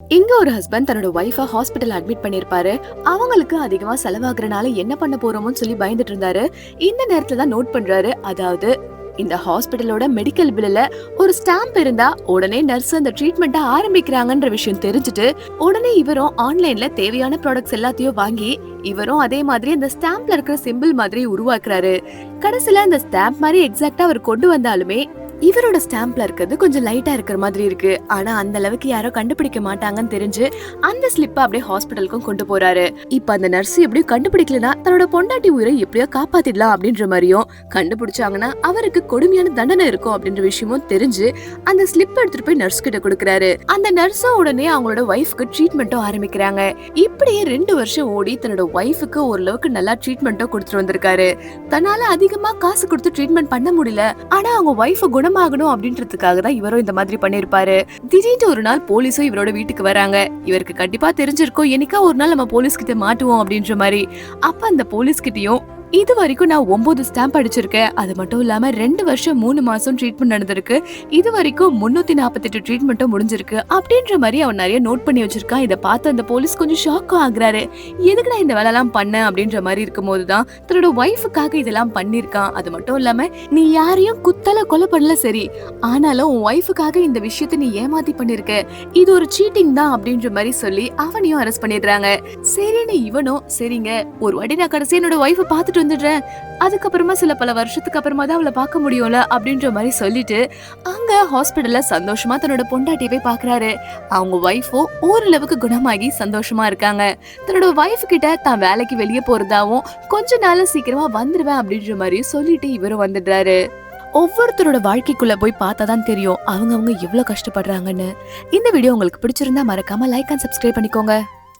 இங்க ஒரு ஹஸ்பண்ட் தன்னோட ஒய்ஃபை ஹாஸ்பிட்டல் அட்மிட் பண்ணிருப்பாரு. அவங்களுக்கு அதிகமா செலவாகுறனால என்ன பண்ண போறோமோன்னு சொல்லி பயந்துட்டு இருந்தாரு. இந்த நேரத்துல தான் நோட் பண்றாரு. அதாவது இந்த ஹாஸ்பிட்டலோட மெடிக்கல் பில்லுல ஒரு ஸ்டாம்ப் இருந்தா உடனே நர்ஸ் அந்த ட்ரீட்மெண்ட்டை ஆரம்பிக்கிறாங்கன்ற விஷயம் தெரிஞ்சுட்டு உடனே இவரும் ஆன்லைன்ல தேவையான ப்ராடக்ட்ஸ் எல்லாத்தையும் வாங்கி இவரும் அதே மாதிரி அந்த ஸ்டாம்ப்ல இருக்கிற சிம்பிள் மாதிரி உருவாக்குறாரு. கடைசியில அந்த ஸ்டாம்ப் மாதிரி எக்ஸாக்ட்டா அவர் கொண்டு வந்தாலுமே இவரோட ஸ்டாம்ப்ல இருக்கிறது கொஞ்சம் லைட்டா இருக்கிற மாதிரி இருக்கு. ஆனா அந்த அளவுக்கு யாரோ கண்டுபிடிக்க மாட்டாங்கன்னு தெரிஞ்சு அந்த ஸ்லிப்பை அப்படியே ஹாஸ்பிட்டலுக்கும் கொண்டு போறாரு. இப்ப அந்த நர்ஸ் எப்படியும் கண்டுபிடிக்கலனா தன்னோட பொண்டாட்டி உயிரை எப்படியோ காப்பாத்திடலாம் அப்படின்ற மாதிரியும், கண்டுபிடிச்சாங்கன்னா அவருக்கு கொடுமையான தண்டனை இருக்கும் அப்படின்ற விஷயமும் தெரிஞ்சு அந்த ஸ்லிப் எடுத்துட்டு போய் நர்ஸ் கிட்ட கொடுக்கறாரு. அந்த நர்ஸும் உடனே அவங்களோட ஒய்ஃப்க்கு ட்ரீட்மெண்ட்டும் ஆரம்பிக்கிறாங்க. இப்படியே 2 வருஷம் ஓடி தன்னோட ஒய்ஃபுக்கு ஓரளவுக்கு நல்லா ட்ரீட்மெண்ட்டும் கொடுத்துட்டு வந்திருக்காரு. தன்னால அதிகமா காசு கொடுத்து ட்ரீட்மெண்ட் பண்ண முடியல. ஆனா அவங்க ஒய்ஃப் குணமாகணும் அப்படின்றதுக்காக தான் இவரும் இந்த மாதிரி பண்ணிருப்பாரு. திடீர்னு ஒரு நாள் போலீஸும் இவரோட வீட்டுக்கு வராங்க. இவருக்கு கண்டிப்பா தெரிஞ்சிருக்கும் என்னைக்கா ஒரு நாள் நம்ம போலீஸ் கிட்ட மாட்டுவோம் அப்படின்ற மாதிரி. அப்ப அந்த போலீஸ் கிட்டயும் இது வரைக்கும் நான் 9 ஸ்டாம்ப் அடிச்சிருக்கேன். அது மட்டும் இல்லாம 2 வருஷம் 3 மாசம் ட்ரீட்மெண்ட் நடந்திருக்கு. இது வரைக்கும் 348 ட்ரீட்மெண்ட்டும் முடிஞ்சிருக்கு அப்படின்ற மாதிரி அவன் நிறைய நோட் பண்ணி வச்சிருக்கான். இதை பார்த்து அந்த போலீஸ் கொஞ்சம் ஷாக்கும் ஆகுறாரு. எதுக்கு நான் இந்த வேலை எல்லாம் பண்ண அப்படின்ற மாதிரி இருக்கும் போதுதான் தன்னோட ஒய்ஃபுக்காக இதெல்லாம் பண்ணிருக்கான். அது மட்டும் இல்லாம நீ யாரையும் குத்தல கொலை பண்ணல சரி, ஆனாலும் உன் ஒய்ஃபுக்காக இந்த விஷயத்த நீ ஏமாத்தி பண்ணிருக்க, இது ஒரு சீட்டிங் தான் அப்படின்ற மாதிரி சொல்லி அவனையும் அரெஸ்ட் பண்ணிடுறாங்க. சரின்னு இவனும் சரிங்க ஒரு வாட்டி நான் கடைசி என்னோட ஒய்ஃபை பார்த்துட்டு வந்துடுறேன், அதுக்கப்புறமா சில பல வருஷத்துக்கு அப்புறமா தான் அவளை பார்க்க முடியும்ல அப்படின்ற மாதிரி சொல்லிட்டு அங்க ஹாஸ்பிட்டல்ல சந்தோஷமா தன்னோட பொண்டாட்டியை போய் பாக்குறாரு. அவங்க ஒய்ஃபோ ஓரளவுக்கு குணமாகி சந்தோஷமா இருக்காங்க. தன்னோட ஒய்ஃப் கிட்ட தான் வேலைக்கு வெளியே போறதாவும் கொஞ்ச நாள் சீக்கிரமா வந்துடுவேன் அப்படின்ற மாதிரி சொல்லிட்டு இவரும் வந்துடுறாரு. ஒவ்வொருத்தரோட வாழ்க்கைக்குள்ள போய் பார்த்தாதான் தெரியும் அவங்க எவ்வளவு கஷ்டப்படுறாங்கன்னு. இந்த வீடியோ உங்களுக்கு பிடிச்சிருந்தா மறக்காம லைக் அண்ட் சப்ஸ்கிரைப் பண்ணிக்கோங்க.